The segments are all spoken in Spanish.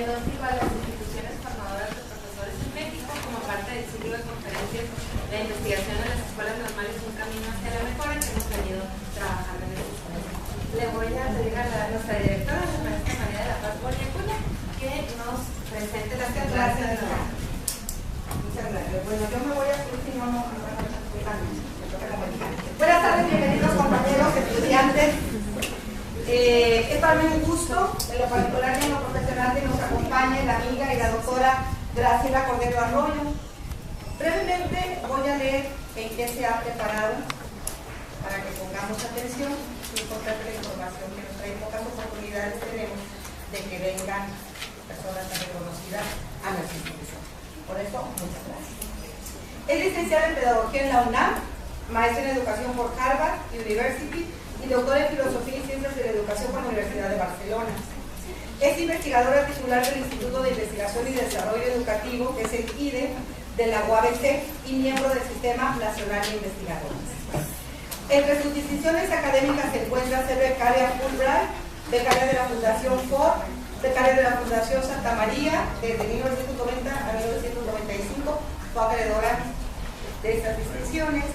diagnóstico a las instituciones formadoras de profesores en México como parte del ciclo de conferencias de investigación en las escuelas normales, un camino hacia la mejora, que hemos venido trabajando en este espacio. Le voy a pedir a nuestra directora, la maestra María de la Paz Borja-Acuña, que nos presente las clases de la... Muchas gracias. Bueno, yo me voy a decir si no, buenas tardes, bienvenidos compañeros, estudiantes. Es para mí un gusto, en lo particular y en lo profesional, que nos acompañe la amiga y la doctora Graciela Cordero Arroyo. Brevemente voy a leer en qué se ha preparado para que pongamos atención. Es importante la información que nos trae, pocas oportunidades tenemos de que vengan personas tan reconocidas a nuestra institución. Por eso, muchas gracias. Es licenciada en Pedagogía en la UNAM, maestra en Educación por Harvard University y doctora en Filosofía y Ciencias de la Educación por la Universidad de Barcelona. Es investigadora titular del Instituto de Investigación y Desarrollo Educativo, que es el IDE, de la UABC y miembro del Sistema Nacional de Investigadores. Entre sus distinciones académicas se encuentra ser becaria Fulbright, becaria de la Fundación Ford, becaria de la Fundación Santa María, desde 1990 a 1995, fue acreedora de estas distinciones,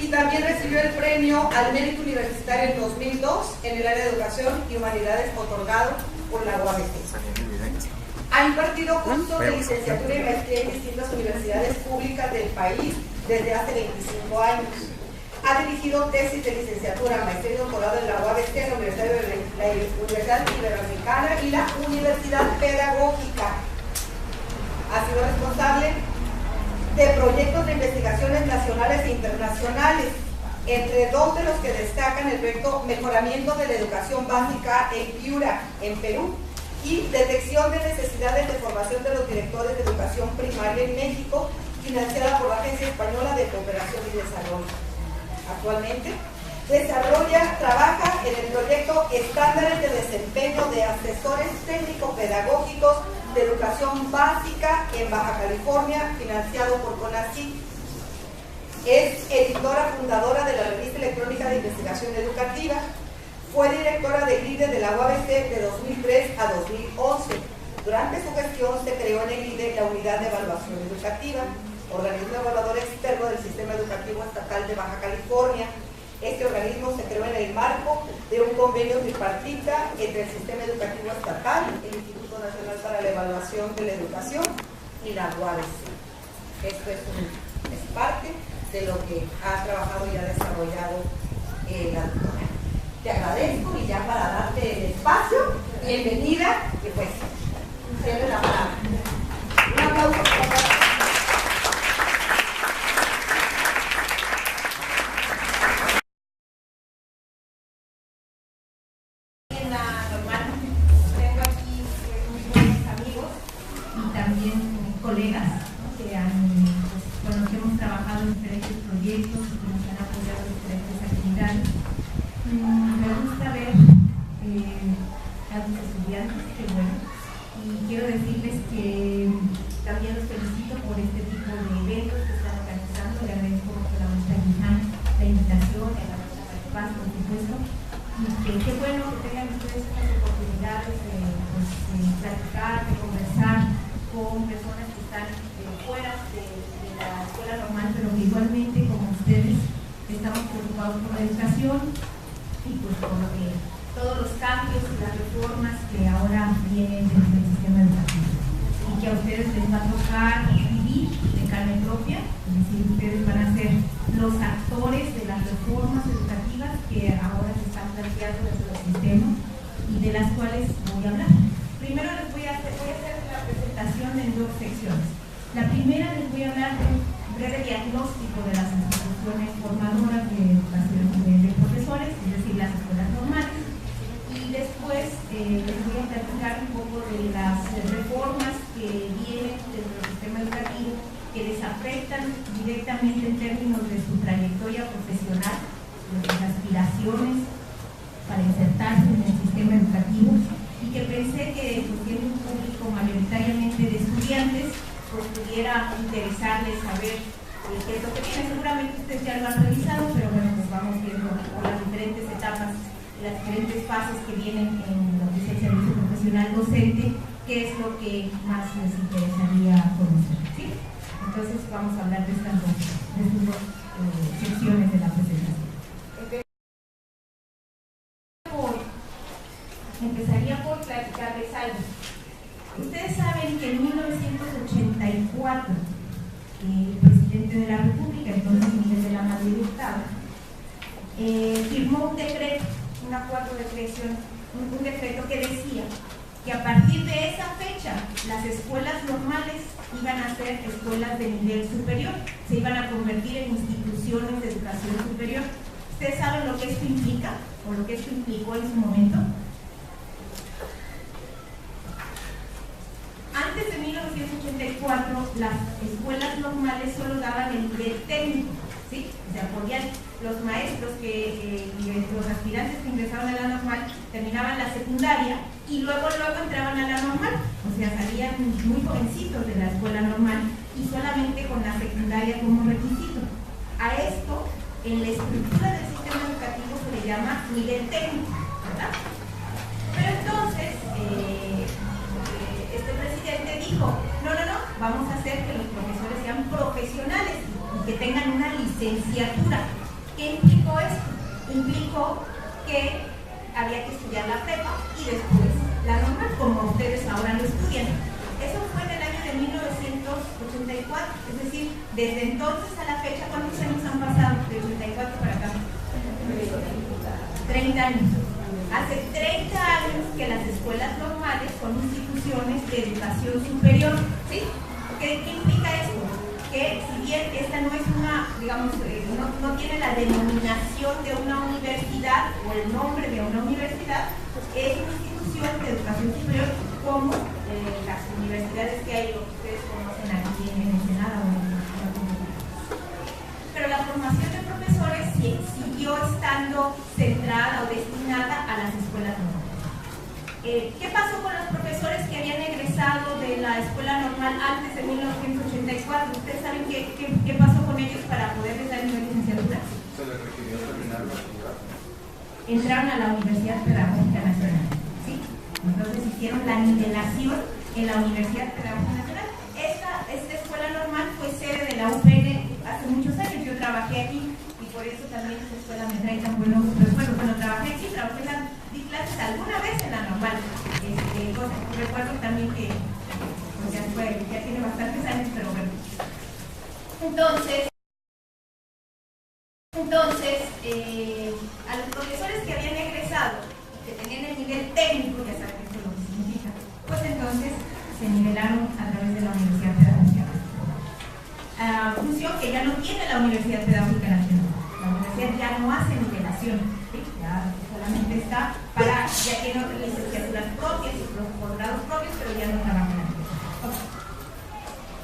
y también recibió el premio al mérito universitario en 2002 en el área de Educación y Humanidades, otorgado por la UABC. Ha impartido cursos de licenciatura y maestría en distintas universidades públicas del país desde hace 25 años. Ha dirigido tesis de licenciatura, maestría y doctorado en la UABC, la Universidad Iberoamericana y la Universidad Pedagógica. Ha sido responsable de proyectos de investigaciones nacionales e internacionales, entre dos de los que destacan el proyecto Mejoramiento de la Educación Básica en Piura, en Perú, y Detección de Necesidades de Formación de los Directores de Educación Primaria en México, financiada por la Agencia Española de Cooperación y Desarrollo. Actualmente trabaja en el proyecto Estándares de Desempeño de Asesores Técnico-Pedagógicos de Educación Básica en Baja California, financiado por CONACYT. Es editora fundadora de la Revista Electrónica de Investigación Educativa. Fue directora de IDE de la UABC de 2003 a 2011. Durante su gestión se creó en el IDE la Unidad de Evaluación Educativa, organismo evaluador externo del Sistema Educativo Estatal de Baja California. Este organismo se creó en el marco de un convenio tripartita entre el Sistema Educativo Estatal, el Instituto Nacional para la Evaluación de la Educación y la UABC. Esto es parte de lo que ha trabajado y ha desarrollado la doctora. Te agradezco, y ya para darte el espacio, bienvenida, y pues, cierre la palabra. Un aplauso para la... colegas que hemos trabajado en diferentes proyectos y que nos han apoyado en diferentes actividades. Me gusta ver a los estudiantes, que bueno, y quiero decirles que también los felicito por este tipo de eventos que están organizando. Le agradezco a la maestra Guiján la invitación, a la maestra Paz, por supuesto, y que qué bueno que tengan ustedes estas oportunidades de platicar, de conversar con personas que están fuera de la escuela normal, pero que igualmente, como ustedes, estamos preocupados por la educación y pues por todos los cambios y las reformas que ahora vienen desde el sistema educativo, y que a ustedes les va a tocar vivir de carne propia, es decir, ustedes van a ser los actores de las reformas educativas que ahora se están planteando desde el sistema y de las cuales voy a hablar. Primero les voy a hacer la presentación en dos secciones. La primera les voy a hablar de un breve diagnóstico de las instituciones formadoras de educación de profesores, es decir, las escuelas normales, y después les voy a platicar un poco de las reformas que vienen desde el sistema educativo que les afectan directamente en términos de su trayectoria profesional, de sus aspiraciones para insertarse en el sistema educativo, y que pensé que pues, tiene un público mayoritariamente de estudiantes, pues pudiera interesarles saber qué es lo que tiene. Seguramente ustedes ya lo han revisado, pero bueno, pues vamos viendo por las diferentes etapas, las diferentes fases que vienen en lo que es el servicio profesional docente, qué es lo que más les interesaría conocer, ¿sí? Entonces vamos a hablar de estas dos secciones de la presentación. Empezaría por platicarles algo. Ustedes saben que en 1984 el presidente de la República, entonces Miguel de la Madrid Hurtado, firmó un decreto, un acuerdo de creación, un decreto que decía que a partir de esa fecha las escuelas normales iban a ser escuelas de nivel superior, se iban a convertir en instituciones de educación superior. ¿Ustedes saben lo que esto implica o lo que esto implicó en su momento? Antes de 1984, las escuelas normales solo daban el nivel técnico, ¿sí? O sea, podían los maestros y los aspirantes que ingresaban a la normal terminaban la secundaria y luego entraban a la normal, o sea, salían muy jovencitos de la escuela normal y solamente con la secundaria como requisito. A esto, en la estructura del sistema educativo se le llama nivel técnico, ¿verdad? Pero entonces, este presidente dijo, no, vamos a hacer que los profesores sean profesionales y que tengan una licenciatura. ¿Qué implicó esto? Implicó que había que estudiar la prepa y después la normal, como ustedes ahora lo estudian. Eso fue en el año de 1984, es decir, desde entonces a la fecha, ¿cuántos años han pasado de 84 para acá? 30 años. Hace 30 años que las escuelas normales son instituciones de educación superior, ¿sí? ¿Qué implica esto? Que si bien esta no es una, digamos, no tiene la denominación de una universidad o el nombre de una universidad, es una institución de educación superior como las universidades que hay, lo que ustedes conocen aquí en Ensenada o en la comunidad. Pero la formación de profesores siguió estando centrada o destinada a las escuelas normales. ¿Qué pasó con los profesores que habían egresado de la escuela normal antes de 1984? ¿Ustedes saben qué pasó con ellos para poderles dar una licenciatura? ¿Se les requirió terminar la facultad? Entraron a la Universidad Pedagógica Nacional, ¿sí? Entonces hicieron la nivelación en la Universidad Pedagógica Nacional. Esta escuela normal fue sede de la UPN hace muchos años. Yo trabajé aquí y por eso también esta escuela me trae tan buenos recuerdos. Bueno, trabajé aquí, di clases alguna vez en la normal. Recuerdo también que pues ya tiene bastantes años, pero bueno. Entonces, a los profesores que habían egresado, que tenían el nivel técnico, ya saben esto lo que significa, pues entonces se nivelaron a través de la Universidad Pedagógica Nacional. Función que ya no tiene la Universidad Pedagógica Nacional. La universidad ya no hace nivelación, ¿sí? Ya solamente está para, ya tiene licenciaturas propias y posgrados propios, pero ya no trabajan aquí. Okay.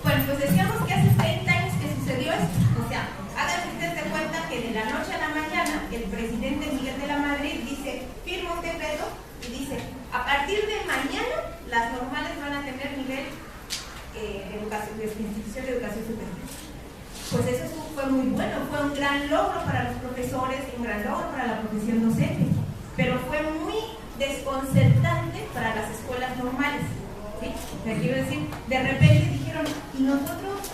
Bueno, pues decíamos que hace 30 años que sucedió esto. O sea, háganse ustedes de cuenta que de la noche a la mañana el presidente Miguel de la Madrid dice, firma un decreto y dice, a partir de mañana las normales van a tener nivel de institución de educación superior. Pues eso fue muy bueno, fue un gran logro para los profesores, un gran logro para la profesión docente, pero fue muy desconcertante para las escuelas normales, ¿sí? O sea, quiero decir, de repente dijeron, ¿y nosotros?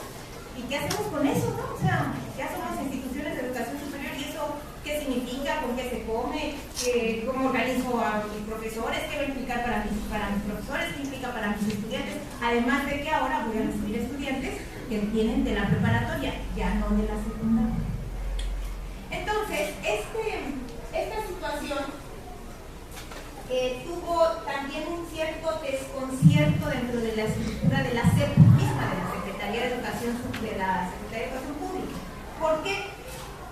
¿Y qué hacemos con eso, no? O sea, ya somos instituciones de educación superior y eso, ¿qué significa? ¿Con qué se come? ¿Cómo organizo a mis profesores? ¿Qué va a implicar para mis profesores? ¿Qué implica para mis estudiantes? Además de que ahora voy a recibir estudiantes que vienen de la preparatoria, ya no de la secundaria. Entonces, esta situación tuvo también un cierto desconcierto dentro de la estructura de la SEP misma, de la Secretaría de Educación Pública. ¿Por qué?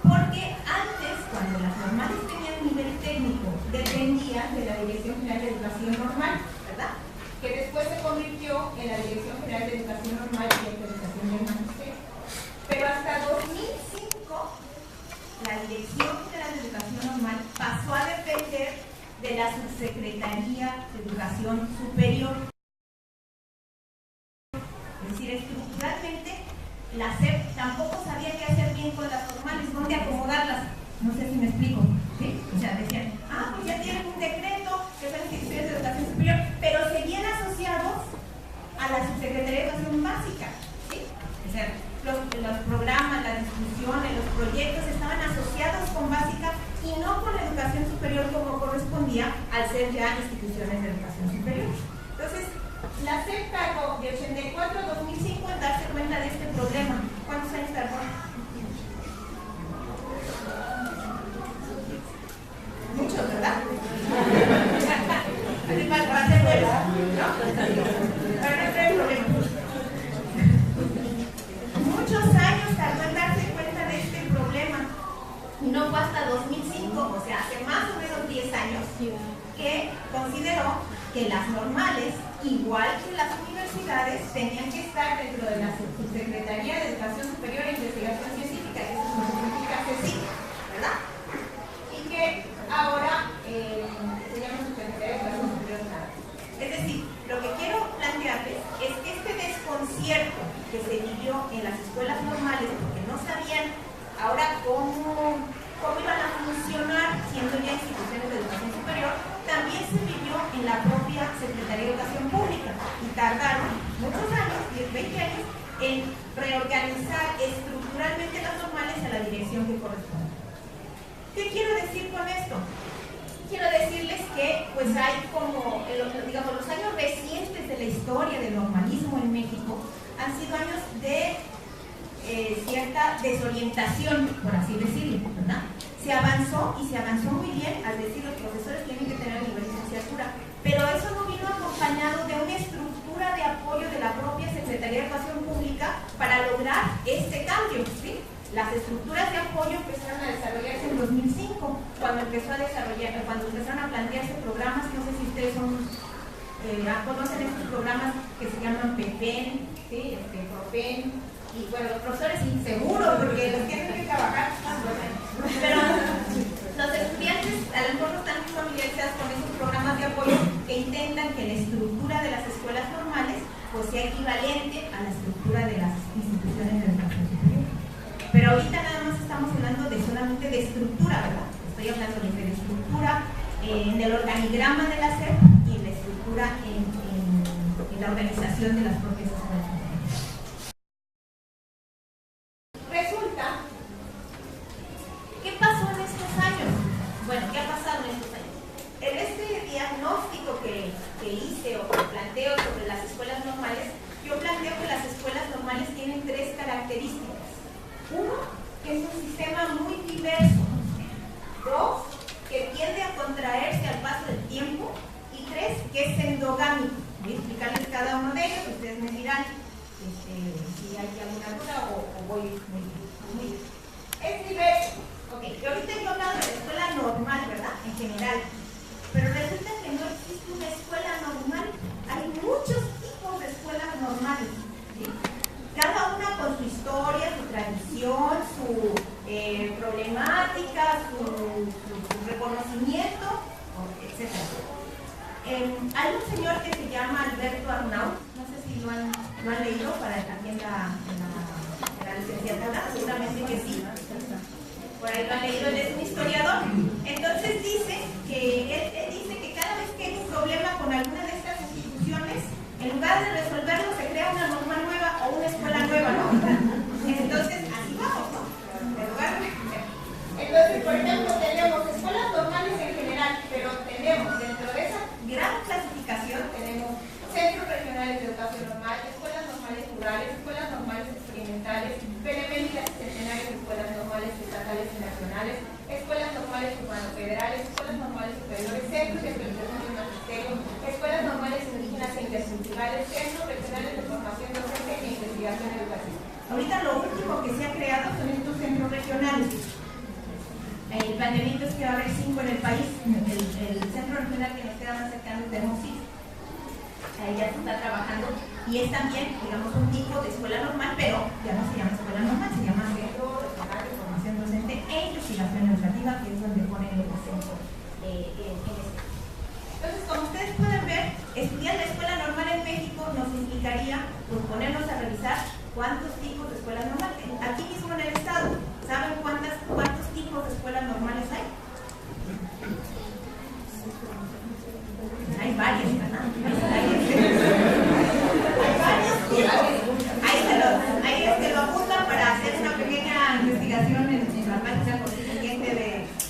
Porque antes, cuando las normales tenían nivel técnico, dependían de la Dirección General de Educación Normal, ¿verdad? Que después se convirtió en la Dirección General de Educación Normal y Autorización del Magisterio. Pero hasta 2005, la Dirección General de Educación Normal pasó a depender de la Subsecretaría de Educación Superior. Es decir, estructuralmente, la SEP tampoco sabía qué hacer bien con las normales, dónde acomodarlas. No sé si me explico, ¿sí? O sea, decían, pues ya tienen un decreto que son instituciones de educación superior, pero seguían asociados instituciones de educación superior. Entonces, la SEP tardó de 84 a 2005 en darse cuenta de este problema. ¿Cuántos años tardó? Muchos, ¿verdad? Así para hacer vuelas, ¿no? Para no tener problemas. Muchos años tardó en darse cuenta de este problema. No fue hasta 2005, o sea, hace más o menos 10 años, que consideró que las normales, igual que las universidades, tenían que estar dentro de la Subsecretaría de Educación Superior e Investigación Científica, que eso significa CSIC, ¿verdad? Y que ahora se llama Subsecretaría de Educación Superior nada. Es decir, lo que quiero plantearles es que este desconcierto que se vivió en las escuelas normales, porque no sabían ahora cómo iban a funcionar siendo ya instituciones de educación superior, también se vivió en la propia Secretaría de Educación Pública y tardaron muchos años, 10, 20 años, en reorganizar estructuralmente las normales a la dirección que corresponde. ¿Qué quiero decir con esto? Quiero decirles que pues hay como, digamos, los años recientes de la historia del normalismo en México han sido años de cierta desorientación, por así decirlo, ¿verdad? Se avanzó y se avanzó muy bien, al decir los profesores tienen que tener nivel de licenciatura, pero eso no vino acompañado de una estructura de apoyo de la propia Secretaría de Educación Pública para lograr este cambio, ¿sí? Las estructuras de apoyo empezaron a desarrollarse en 2005, cuando empezaron a plantearse programas, no sé si ustedes conocen estos programas que se llaman PEPEN, ¿sí? PROPEN. Y bueno, los profesores inseguros porque los tienen que trabajar, pero los estudiantes a lo mejor no están muy familiarizados con esos programas de apoyo que intentan que la estructura de las escuelas normales pues sea equivalente a la estructura de las instituciones de educación superior. Pero ahorita nada más estamos hablando solamente de estructura, ¿verdad? Estoy hablando de la estructura en el organigrama de la SEP y en la estructura en la organización de las propias escuelas. ¿Qué pasó en estos años? Bueno, ¿qué ha pasado en estos años? En este diagnóstico que hice o que planteo sobre las escuelas normales, yo planteo que las escuelas normales tienen 3 características. 1, que es un sistema muy diverso. 2, que tiende a contraerse al paso del tiempo. Y 3, que es endogámico. Voy a explicarles cada uno de ellos, ustedes me dirán si hay alguna duda o voy muy bien. Es diverso. Ok, yo ahorita he hablado de la escuela normal, ¿verdad? En general. Pero resulta que no existe una escuela normal. Hay muchos tipos de escuelas normales, ¿sí? Cada una con su historia, su tradición, su problemática, su reconocimiento, etc. Hay un señor que se llama Alberto Arnault, no sé si lo han leído para también la licenciatura, seguramente que sí. Por ahí lo han leído, él es un historiador. Entonces dice que él dice que cada vez que hay un problema con alguna de estas instituciones, en lugar de resolverlo se crea una norma nueva o una escuela nueva, ¿no? Entonces así vamos, ¿no? Entonces, por ejemplo, tenemos escuelas normales en general, pero tenemos dentro de esa gran clasificación tenemos centros regionales de educación normal, escuelas normales rurales, escuelas normales experimentales, beneméritas y centenarias de escuelas normales estatales y nacionales, escuelas normales urbano-federales, escuelas normales superiores, centros de actualización del magisterio, escuelas normales indígenas e interculturales, centros regionales de formación docente e investigación educativa. Ahorita lo último que se ha creado son estos centros regionales. El planteamiento es que va a haber 5 en el país. El centro regional que nos queda más cercano es de Hermosillo. Ahí ya se está trabajando y es también, digamos, un tipo de escuela normal, pero ya no se llama escuela normal, se llama Centro Regional de Formación Docente e Investigación Educativa, que es donde ponen el acento en este. Entonces, como ustedes pueden ver, estudiar la escuela normal en México nos implicaría pues, ponernos a revisar cuántos tipos de escuelas normales. Aquí mismo en el estado, ¿saben cuántos tipos de escuelas normales hay? Hay varios, ¿verdad? Hay varios. Ahí lo apuntan para hacer una pequeña investigación en la página constituyente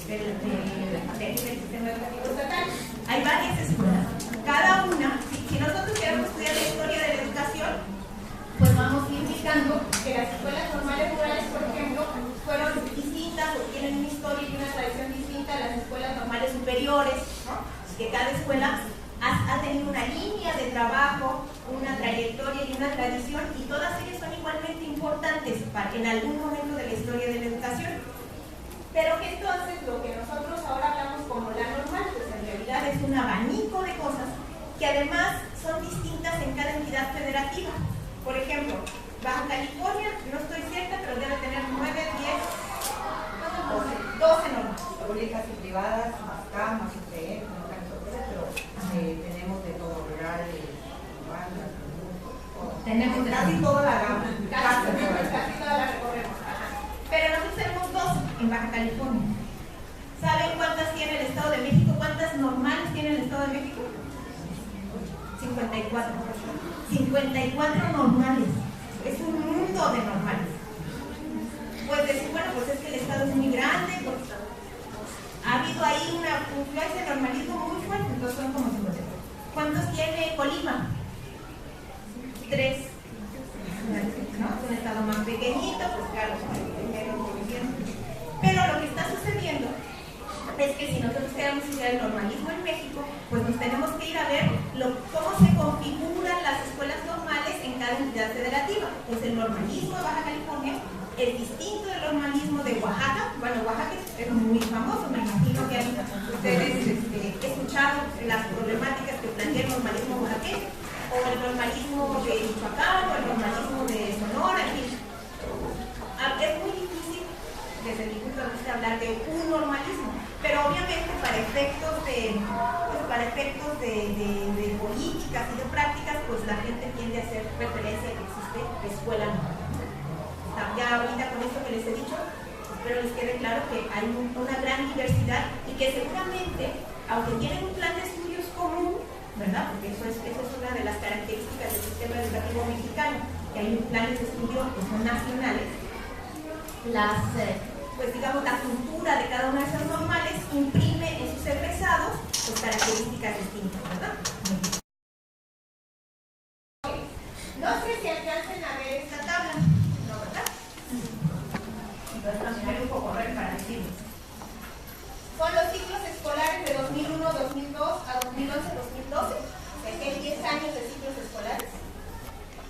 del sistema educativo estatal. Hay varias escuelas. escuela ha tenido una línea de trabajo, una trayectoria y una tradición, y todas ellas son igualmente importantes en algún momento de la historia de la educación. Pero que entonces lo que nosotros ahora hablamos como la normal, pues en realidad es un abanico de cosas que además son distintas en cada entidad federativa. Por ejemplo, Baja California, no estoy cierta, pero debe tener 9, 10, 12 normas. Públicas y privadas, más K, más UTE, pero tenemos de todo, rural, urbano, tenemos casi toda la gama. Casi toda la recorremos. Pero nosotros tenemos 12 en Baja California. ¿Saben cuántas tiene el Estado de México? ¿Cuántas normales tiene el Estado de México? 54. 54 normales. Es un mundo de normales. Pues decir, bueno, pues es que el Estado es muy grande, pues ha habido ahí una influencia de normalismo muy fuerte, entonces son como 50. ¿Cuántos tiene Colima? 3. ¿No? Es un estado más pequeñito, pues claro, menos movimiento. Pero lo que está sucediendo es que si nosotros queremos estudiar el normalismo en México, pues nos tenemos que ir a ver cómo se configuran las escuelas normales en cada entidad federativa. Pues el normalismo de Baja California es distinto del normalismo de Oaxaca. Bueno, Oaxaca es muy famoso, me imagino que han ustedes escuchado las problemáticas que plantea el normalismo oaxaqueño, o el normalismo de Michoacán, o el normalismo de Sonora, en fin. Es muy difícil, desde mi punto de vista, hablar de un normalismo, pero obviamente para efectos de políticas y de prácticas, pues la gente tiende a hacer referencia a que existe escuela normal. Ya ahorita con esto que les he dicho, espero les quede claro que hay una gran diversidad y que seguramente, aunque tienen un plan de estudios común, ¿verdad? Porque eso es una de las características del sistema educativo mexicano, que hay planes de estudio que son nacionales. Pues digamos, la cultura de cada una de esas normales imprime en sus egresados pues, características distintas, ¿verdad? No sé si alcancen a ver esta tabla, ¿no, verdad? Entonces vamos a ver un poco para decirlo. Son los ciclos escolares de 2001-2002 a 2011-2012, es que hay 10 años de ciclos escolares.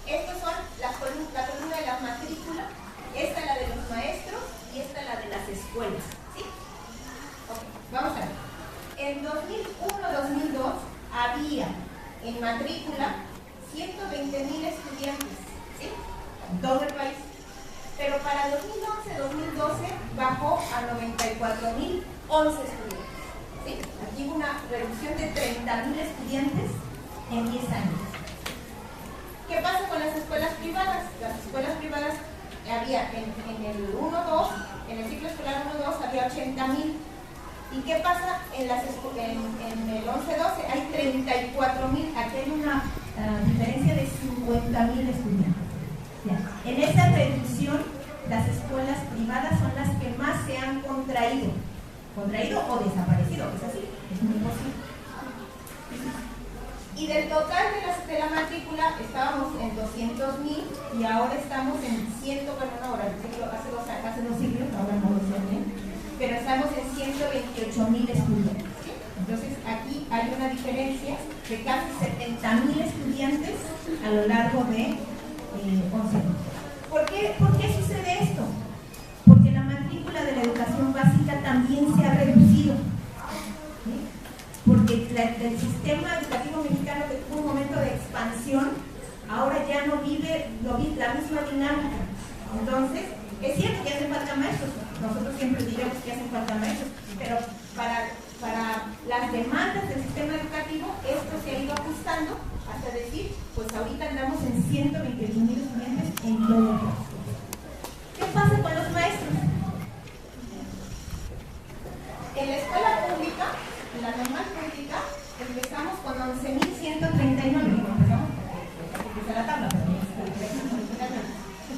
Estos son la columna de la matrícula, esta es la de los maestros y esta es la de las escuelas, ¿sí? Ok, vamos a ver. En 2001-2002 había en matrícula 120,000 estudiantes, ¿sí? En todo el país. Pero para 2011-2012 bajó a 94,011 estudiantes, ¿sí? Aquí hubo una reducción de 30,000 estudiantes en 10 años. ¿Qué pasa con las escuelas privadas? Las escuelas privadas había en el 1-2, en el ciclo escolar 1-2 había 80,000. ¿Y qué pasa en el 11-12? Hay 34,000. Aquí hay una diferencia de 50,000 estudiantes. Ya. En esa reducción, las escuelas privadas son las que más se han contraído o desaparecido, es así, es muy posible. Y del total de la matrícula estábamos en 200,000 y ahora estamos en 100, bueno, no, ahora, hace dos siglos, ahora no lo sé bien, pero estamos en 128,000 estudiantes. ¿Sí? Entonces aquí hay una diferencia de casi 70,000 estudiantes a lo largo de 11 años. ¿Por qué sucede esto? Porque la matrícula de la educación básica también se ha reducido. ¿Sí? Porque el sistema educativo mexicano, que tuvo un momento de expansión, ahora ya no vive la misma dinámica. Entonces, es cierto que hacen falta maestros, nosotros siempre diremos que hacen falta maestros, pero para las demandas del sistema educativo, esto se ha ido ajustando hasta decir, pues ahorita andamos en 128,000 estudiantes en todo el país. ¿Qué pasa con los maestros? En la escuela pública, en la normal pública, empezamos con 11,139. Aquí está la tabla, pero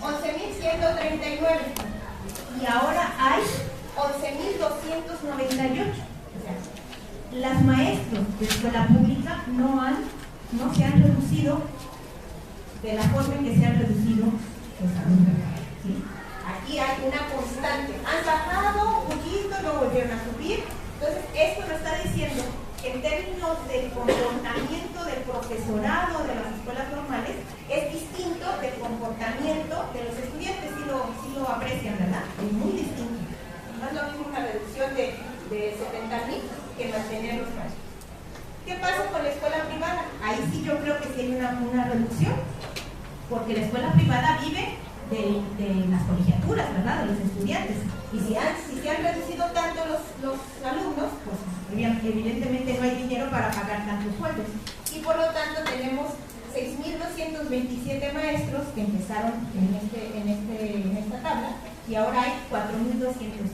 11,139. Y ahora hay 11,298. O sea, las maestros de escuela pública no se han reducido de la forma en que se han reducido los alumnos. ¿Sí? Aquí hay una constante. Han bajado un poquito, luego volvieron a subir. Entonces, esto nos está diciendo en términos del comportamiento del profesorado de las escuelas normales, es distinto del comportamiento de los estudiantes, si lo aprecian, ¿verdad? Es muy distinto. No es lo mismo una reducción de 70,000 que mantener los maestros. ¿Qué pasa con la escuela privada? Ahí sí yo creo que sí hay una reducción, porque la escuela privada vive de las colegiaturas, ¿verdad? De los estudiantes. Y si se han reducido tanto los alumnos, pues evidentemente no hay dinero para pagar tantos sueldos. Y por lo tanto tenemos 6.227 maestros que empezaron en esta tabla, y ahora hay 4.200.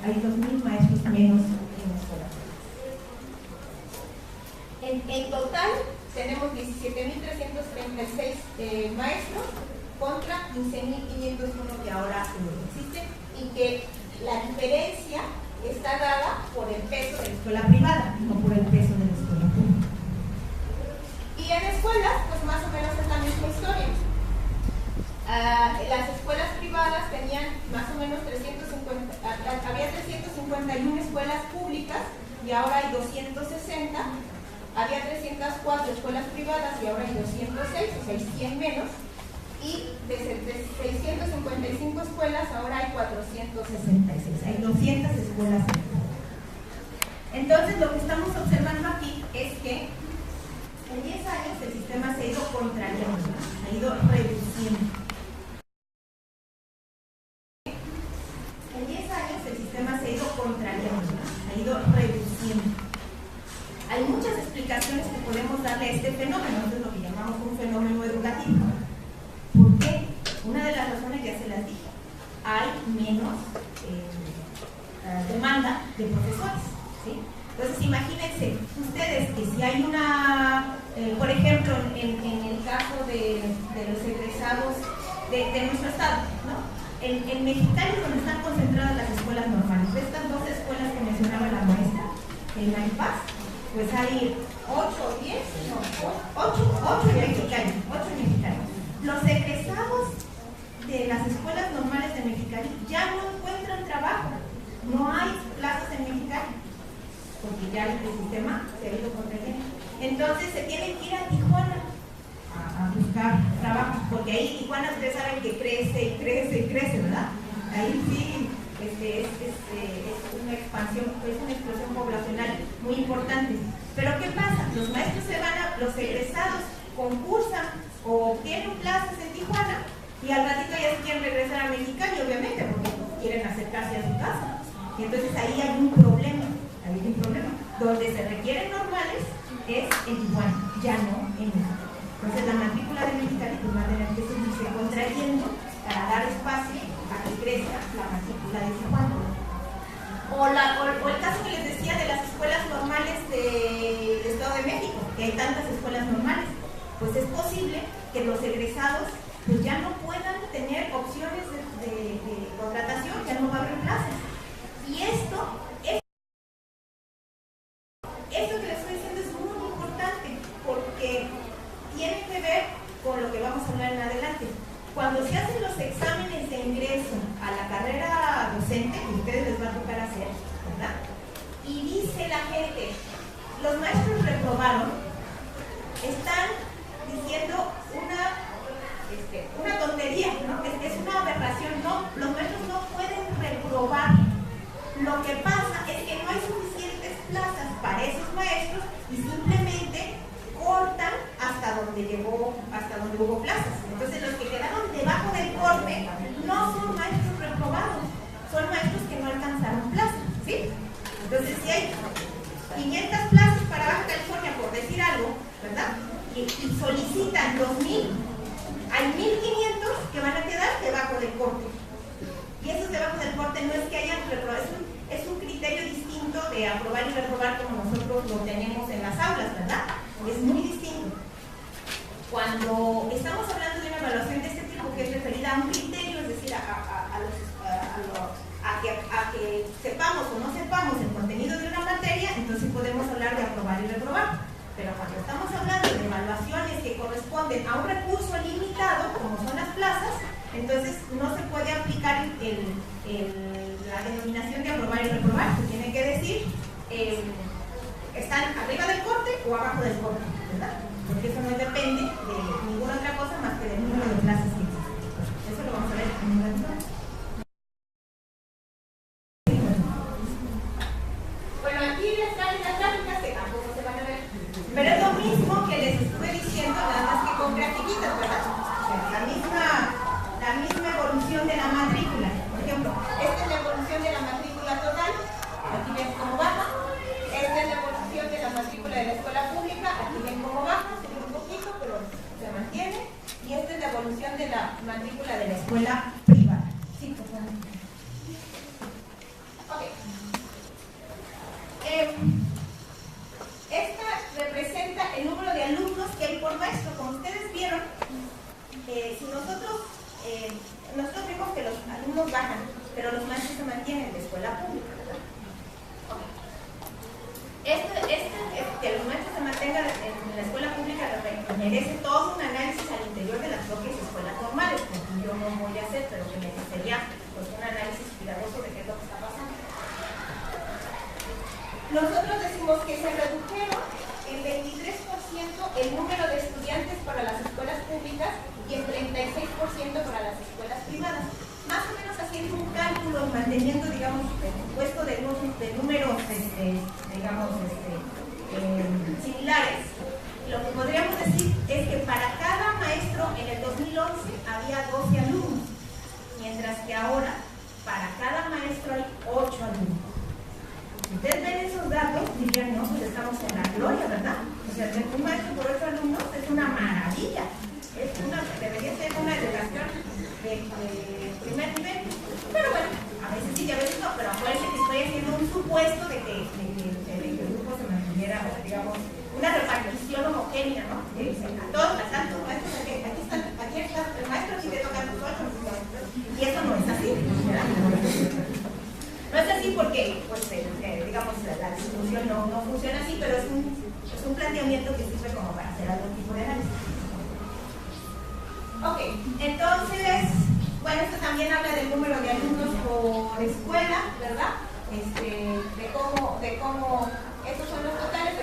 Hay 2.000 maestros menos en la escuela. En total tenemos 17.336 maestros contra 15.501 que ahora existen, y que la diferencia está dada por el peso de la escuela privada, no por el peso de la escuela pública. Y en escuelas, pues más o menos es la misma historia. Las escuelas privadas tenían más o menos había 351 escuelas públicas y ahora hay 260. Había 304 escuelas privadas y ahora hay 206, o sea, hay 100 menos. Y de 655 escuelas ahora hay 466. Hay 200 escuelas menos. Entonces, lo que estamos observando aquí es que en 10 años el sistema se ha ido contrariando, ha ido reduciendo. En 10 años el sistema se ha ido contrariando, ha ido reduciendo. Hay muchas explicaciones que podemos darle a este fenómeno, esto es lo que llamamos un fenómeno educativo. ¿Por qué? Una de las razones ya se las dije. Hay menos demanda de profesores, ¿sí? Entonces, imagínense ustedes que si hay por ejemplo, en el caso de los egresados de nuestro estado, ¿no? En Mexicali, donde están concentradas las escuelas normales, estas dos escuelas que mencionaba la maestra, en La Paz, pues hay 8 en Mexicali. Los egresados de las escuelas normales de Mexicali ya no encuentran trabajo, no hay plazas en Mexicali, porque ya el sistema se ha ido contrayendo. Entonces se tienen que ir a Tijuana a buscar trabajo, porque ahí Tijuana ustedes saben que crece y crece y crece, ¿verdad? Ahí sí es una expansión, es una explosión poblacional muy importante. Pero ¿qué pasa? Los maestros los egresados concursan o obtienen plazas en Tijuana y al ratito ya se quieren regresar a Mexicali, obviamente, porque quieren acercarse a su casa. Y entonces ahí hay un problema. Donde se requieren normales es en Tijuana, ya no en México. Entonces la matrícula de Mexicali pues va a tener que seguirse contrayendo para dar espacio a que crezca la matrícula de Tijuana. O el caso que les decía de las escuelas normales del Estado de México, que hay tantas escuelas normales, pues es posible que los egresados pues ya no puedan tener opciones de contratación, ya no va a haber plazas. Y esto que les estoy diciendo es muy importante porque tiene que ver con lo que vamos a hablar en adelante. Cuando se hacen los exámenes de ingreso a la carrera docente, que a ustedes les va a tocar hacer, ¿verdad? Y dice la gente, los maestros reprobaron, están diciendo una tontería, ¿no? Es una aberración, no, los maestros no pueden reprobar. Lo que pasa es que no hay suficientes plazas para esos maestros y simplemente cortan hasta donde hubo plazas. Entonces los que quedaron debajo del corte no son maestros reprobados, son maestros que no alcanzaron plazas, ¿sí? Entonces si hay 500 plazas para Baja California, por decir algo, ¿verdad? Y solicitan 2,000, hay 1,500 que van a quedar debajo del corte. Y esos debajo del corte no es que hayan reprobado, es un criterio distinto de aprobar y reprobar como nosotros lo tenemos en las aulas, ¿verdad? Es muy distinto. Cuando estamos hablando de una evaluación de este tipo que es referida a un criterio, es decir, a que sepamos o no sepamos el contenido de una materia, entonces podemos hablar de aprobar y reprobar. Pero cuando estamos hablando de evaluaciones que corresponden a un recurso limitado, como son las plazas, entonces no se puede aplicar la denominación de aprobar y reprobar. Se tiene que decir, está están arriba del corte o abajo del corte, ¿verdad? Porque eso no depende de ninguna otra cosa más que del número de clases que existen. Eso lo vamos a ver en un ratito. Bueno, aquí les traen las gráficas que tampoco se van a ver. Pero es lo mismo que les estuve diciendo, nada más que con grafiquitas, ¿verdad? La misma evolución de la matrícula. Por ejemplo, esta es la evolución de la matrícula total. Aquí ven cómo baja. Esta es la evolución de la matrícula de la escuela pública. Aquí ven cómo baja, sube un poquito, pero se mantiene. Y esta es la evolución de la matrícula de la escuela privada. Sí, por favor. Ok. Esta representa el número de alumnos que hay por maestro. Como ustedes vieron, si nosotros vimos que los alumnos bajan, pero los maestros se mantienen en la escuela pública, ¿verdad? Okay. Que los maestros se mantengan en la escuela pública merece todo un análisis al interior de las propias escuelas normales, que yo no voy a hacer, pero que necesitaría pues, un análisis cuidadoso de qué es lo que está pasando. Nosotros decimos que se redujeron en 23% el número de estudiantes para las escuelas públicas y en 36% para las escuelas privadas. Más o menos haciendo un cálculo y manteniendo, digamos, el supuesto de números, similares. Lo que podríamos decir es que para cada maestro en el 2011 había 12 alumnos, mientras que ahora para cada maestro hay 8 alumnos. Si ustedes ven esos datos, dirían, no, pues estamos en la gloria, ¿verdad? O sea, tener un maestro por 8 alumnos es una maravilla. Debería ser una educación de primer nivel. Pero bueno, a veces sí y a veces no, pero acuérdense que estoy haciendo un supuesto de que el grupo se mantuviera, digamos, una repartición homogénea, ¿no? A todos, a tantos maestros, aquí está el maestro, aquí le toca a los otros, y eso no es así, ¿verdad? No es así porque, pues, digamos, la distribución no funciona así, pero es un planteamiento que sirve como para hacer algún tipo de análisis. Ok, entonces, bueno, esto también habla del número de alumnos por escuela, ¿verdad? De cómo estos son los totales.